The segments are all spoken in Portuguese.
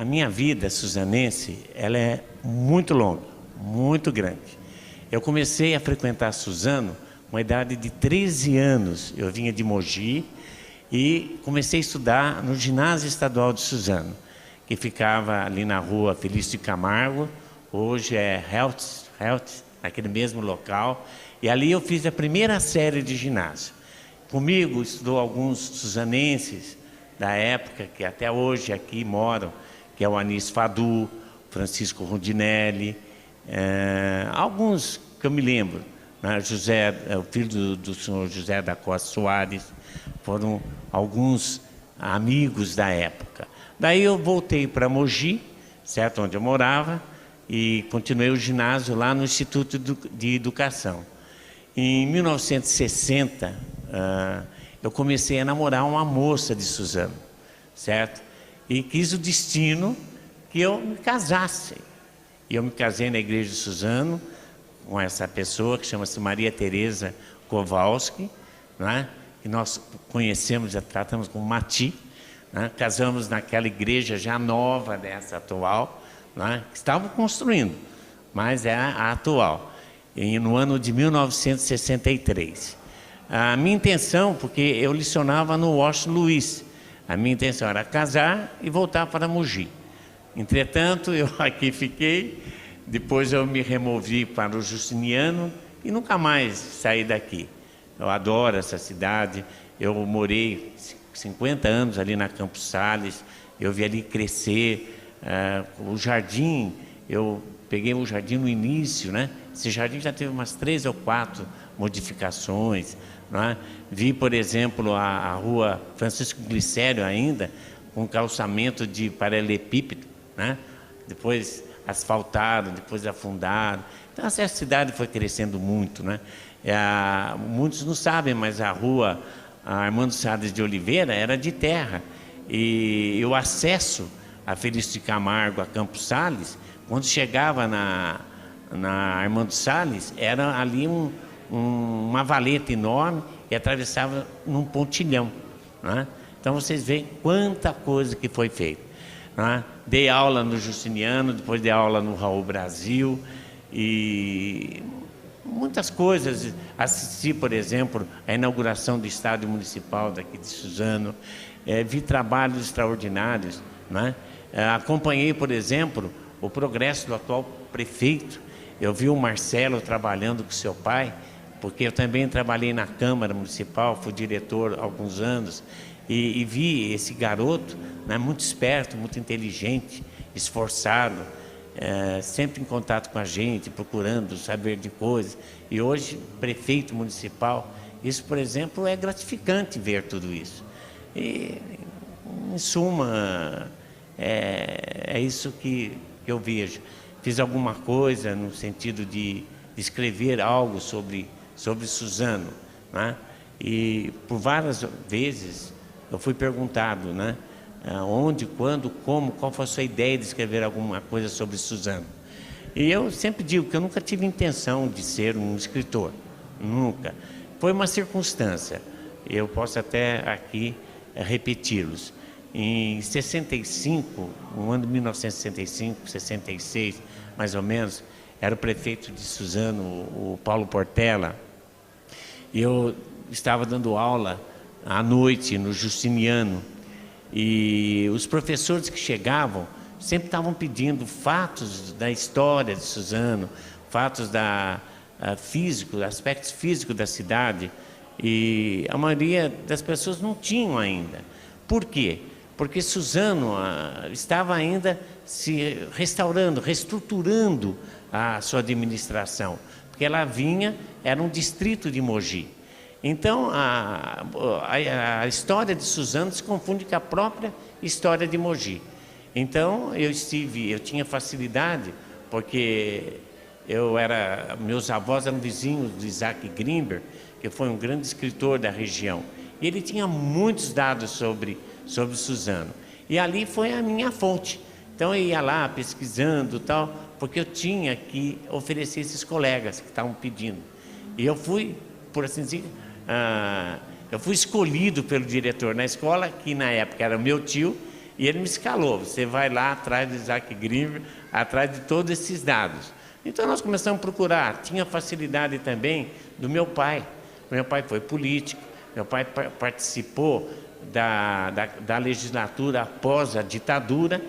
A minha vida suzanense, ela é muito longa, muito grande. Eu comecei a frequentar Suzano com a idade de 13 anos. Eu vinha de Mogi e comecei a estudar no Ginásio Estadual de Suzano, que ficava ali na rua Felício de Camargo, hoje é Health, naquele mesmo local. E ali eu fiz a primeira série de ginásio. Comigo estudou alguns suzanenses da época, que até hoje aqui moram, que é o Anis Fadu, Francisco Rondinelli, alguns que eu me lembro, né? O filho do senhor José da Costa Soares, foram alguns amigos da época. Daí eu voltei para Mogi, certo, onde eu morava, e continuei o ginásio lá no Instituto de Educação. Em 1960, eu comecei a namorar uma moça de Suzano, certo? E quis o destino que eu me casasse. E eu me casei na igreja de Suzano com essa pessoa que chama-se Maria Tereza Kowalski, né? Que nós conhecemos, já tratamos como Mati, né? Casamos naquela igreja já nova dessa atual, né? Que estavam construindo, mas é a atual, no ano de 1963. A minha intenção, porque eu licionava no Washington Luiz, a minha intenção era casar e voltar para Mogi. Entretanto, eu aqui fiquei, depois eu me removi para o Justiniano e nunca mais saí daqui. Eu adoro essa cidade, eu morei 50 anos ali na Campos Sales, eu vi ali crescer, o jardim, eu peguei o jardim no início, né? Esse jardim já teve umas 3 ou 4 modificações, né? Vi, por exemplo, a rua Francisco Glicério ainda, com calçamento de paralelepípedo, né? Depois asfaltaram, depois afundaram. Então, essa cidade foi crescendo muito, né? Muitos não sabem, mas a rua Armando Salles de Oliveira era de terra. E o acesso a Felício de Camargo, a Campos Sales, quando chegava na Armando Salles, era ali uma valeta enorme e atravessava num pontilhão, né? Então vocês veem quanta coisa que foi feita, né? Dei aula no Justiniano, depois dei aula no Raul Brasil e muitas coisas. Assisti, por exemplo, a inauguração do estádio municipal daqui de Suzano, vi trabalhos extraordinários, né? Acompanhei, por exemplo, o progresso do atual prefeito. Eu vi o Marcelo trabalhando com seu pai, porque eu também trabalhei na Câmara Municipal, fui diretor há alguns anos, e vi esse garoto, né, muito esperto, muito inteligente, esforçado, sempre em contato com a gente, procurando saber de coisas. E hoje, prefeito municipal, isso, por exemplo, é gratificante ver tudo isso. E, em suma, é isso que eu vejo. Fiz alguma coisa no sentido de escrever algo sobre Suzano, né? E por várias vezes eu fui perguntado, né? Onde, quando, como, qual foi a sua ideia de escrever alguma coisa sobre Suzano. E eu sempre digo que eu nunca tive intenção de ser um escritor, nunca. Foi uma circunstância, eu posso até aqui repeti-los. Em 65, no ano de 1965, 66, mais ou menos, era o prefeito de Suzano, o Paulo Portela, e eu estava dando aula à noite no Justiniano, e os professores que chegavam sempre estavam pedindo fatos da história de Suzano, fatos aspectos físicos da cidade, e a maioria das pessoas não tinham ainda. Por quê? Porque Suzano estava ainda se restaurando, reestruturando a sua administração, porque ela era um distrito de Mogi. Então, a história de Suzano se confunde com a própria história de Mogi. Então, eu tinha facilidade, porque meus avós eram vizinhos de Isaac Grimber, que foi um grande escritor da região. E ele tinha muitos dados sobre Suzano. E ali foi a minha fonte. Então eu ia lá pesquisando tal, porque eu tinha que oferecer esses colegas que estavam pedindo. E eu fui, por assim dizer, eu fui escolhido pelo diretor na escola, que na época era meu tio, E ele me escalou, você vai lá atrás de Isaac Greenberg, atrás de todos esses dados. Então nós começamos a procurar, tinha facilidade também do meu pai. Meu pai foi político, meu pai participou da legislatura após a ditadura,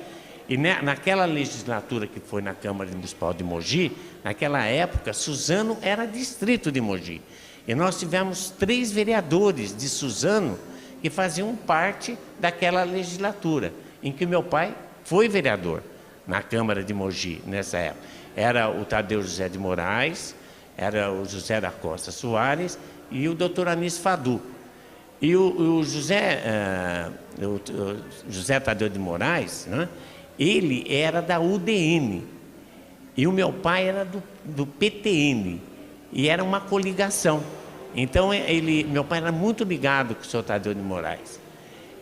e naquela legislatura que foi na Câmara Municipal de Mogi, naquela época, Suzano era distrito de Mogi. E nós tivemos 3 vereadores de Suzano que faziam parte daquela legislatura, em que meu pai foi vereador na Câmara de Mogi, nessa época. Era o Tadeu José de Moraes, era o José da Costa Soares e o doutor Anísio Fadu. E o José Tadeu de Moraes, né, ele era da UDN, e o meu pai era do PTN, e era uma coligação. Então, meu pai era muito ligado com o senhor Tadeu de Moraes.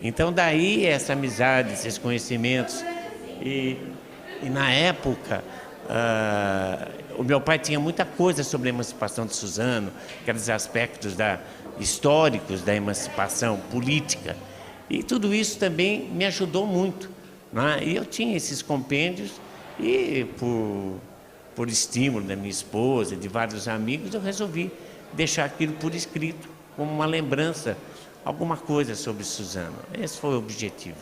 Então, daí essa amizade, esses conhecimentos. E na época, o meu pai tinha muita coisa sobre a emancipação de Suzano, aqueles aspectos históricos da emancipação política. E tudo isso também me ajudou muito, né? E eu tinha esses compêndios e, por estímulo da minha esposa e de vários amigos, eu resolvi deixar aquilo por escrito, como uma lembrança, alguma coisa sobre Suzano. Esse foi o objetivo.